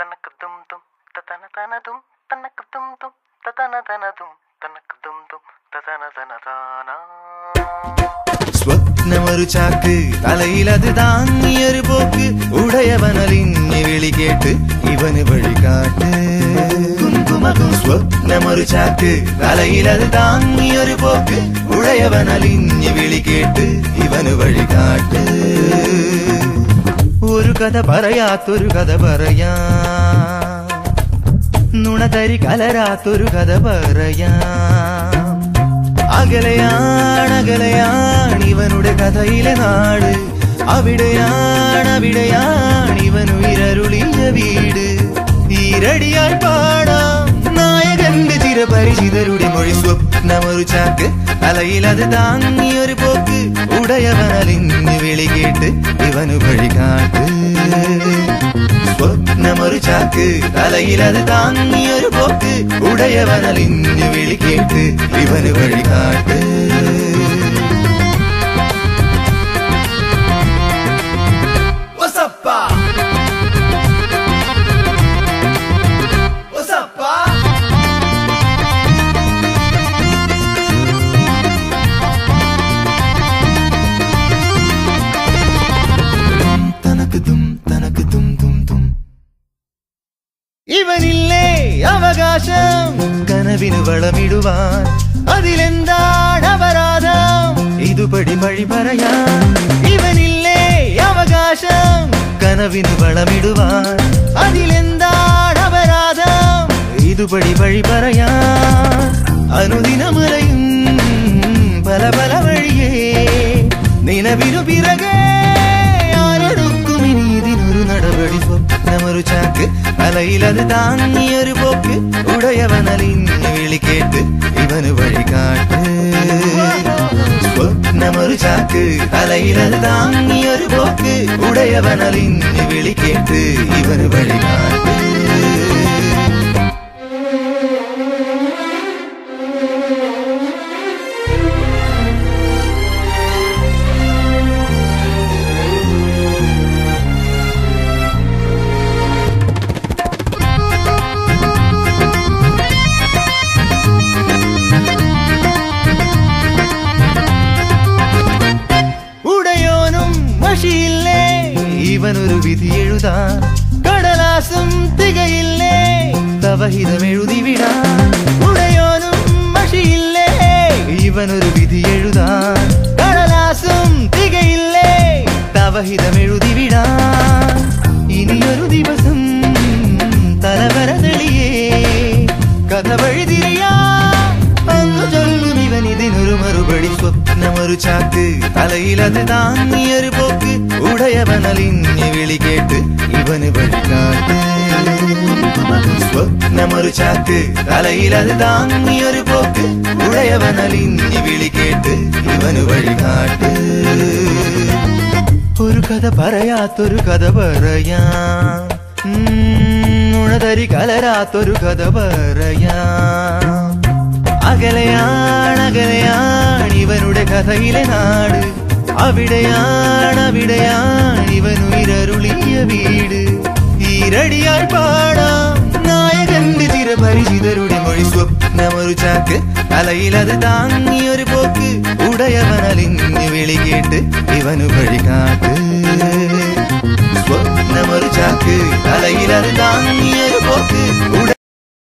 തനക്കതും തും തതന തനതും തനക്കതും തും തതന തനതും തനക്കതും തും തതന തനതാന. സ്വപ്നമൊരു ചാക്ക് തലയിലത് താങ്ങിയൊരു പോക്ക് ഉടയവനലിഞ്ഞ് വിളി കേട്ട് ഇവന് വഴികാട്ട്. കുങ്കുമകും സ്വപ്നമൊരു ചാക്ക് തലയിലത് താങ്ങിയൊരു പോക്ക് ഉടയവനലിഞ്ഞ് വിളി കേട്ട് ഇവന് വഴികാട്ട്. ഒരു കഥ പറയാത്തൊരു കഥ പറയാ, നുണതരി കലരാത്തൊരു കഥ പറയാ. അകലെയാണ് ഇവനുടെ കഥയിലെ നാട്, അവിടെയാണ് ഇവനുയരരുളിയ വീട്. ഈരടിയായി പാടാം നായകന്റെ ചിരപരിചിതരുടെ മൊഴി. സ്വപ്നമൊരു ചാക്ക് തലയിലത് താങ്ങിയൊരു പോക്ക് ഉടയവനലിഞ്ഞ് വിളി കേട്ട് ഇവനു വഴികാട്ട്. സ്വപ്നമൊരു ചാക്ക് തലയിലത് താങ്ങിയൊരു പോക്ക് ഉടയവനലിഞ്ഞ് വിളി കേട്ട് ഇവന് വഴികാട്ട്. ഇവനില്ലേ അവകാശം കനവിന് വളമിടുവാൻ, അതിലെന്താണ് അപരാധം ഇതുപടി വഴി പറയാൻ. ഇവനില്ലേ അവകാശം കനവിന് വളമിടുവാൻ, അതിലെന്താണ് അപരാധം ഇതുപടി വഴി പറയാൻ. അനുദിനമലയും പല പല വഴിയേ നിലവിനു പിറകെ ആരെടുക്കും ഇനി ഇതിനൊരു നടപടി. സ്വപ്നമൊരു ചാക്ക് തലയിലത് താങ്ങിയൊരു പോക്ക് ഉടയവനലിഞ്ഞ് വിളി കേട്ട് ഇവന് വഴികാട്ട്. സ്വപ്നമൊരു ചാക്ക് തലയിലത് താങ്ങിയൊരു പോക്ക് ഉടയവനലിഞ്ഞ് വിളി കേട്ട് ഇവന് വഴികാട്ട്. ഇവനൊരു വിധി എഴുതാൻ കടലാസും തികയില്ലേ, തവഹിതമെഴുതി വിടാൻ. ഉടയോനും മഷിയില്ലേ ഇവനൊരു വിധി എഴുതാൻ കടലാസും തികയില്ലേ, തവഹിതമെഴുതി വിടാൻ. ഇനിയൊരു ദിവസം തലവര തെളിയേ കഥ വഴിതിരിയാ അന്നു ചൊല്ലും ഇവൻ ഇതിനൊരു മറുപടി. സ്വപ്നമൊരു ചാക്ക് തലയിലത് താങ്ങിയൊരു പോക്ക് ഉടയവനലിഞ്ഞ് വിളി കേട്ട് ഇവന് വഴികാട്ട്. സ്വപ്നമൊരു ചാക്ക് തലയിലത് താങ്ങിയൊരു പോക്ക് ഉടയവനലിഞ്ഞ് വിളി കേട്ട് ഇവന് വഴികാട്ട്. ഒരു കഥ പറയാത്തൊരു കഥ പറയാ, നുണതരി കലരാത്തൊരു കഥ പറയാ. അകലെയാണ് ഇവനുടെ കഥയിലെ നാട്, അവിടെയാണ് ഇവനുയരരുളിയ വീട്. ഈരടിയായി പാടാം നായകന്റെ ചിരപരിചിതരുടെ മൊഴി. സ്വപ്നമൊരു ചാക്ക് തലയിലത് താങ്ങിയൊരു പോക്ക് ഉടയവനലിഞ്ഞ് വിളി കേട്ട് ഇവനു വഴികാട്ട്. സ്വപ്നമൊരു ചാക്ക് തലയിലത് താങ്ങി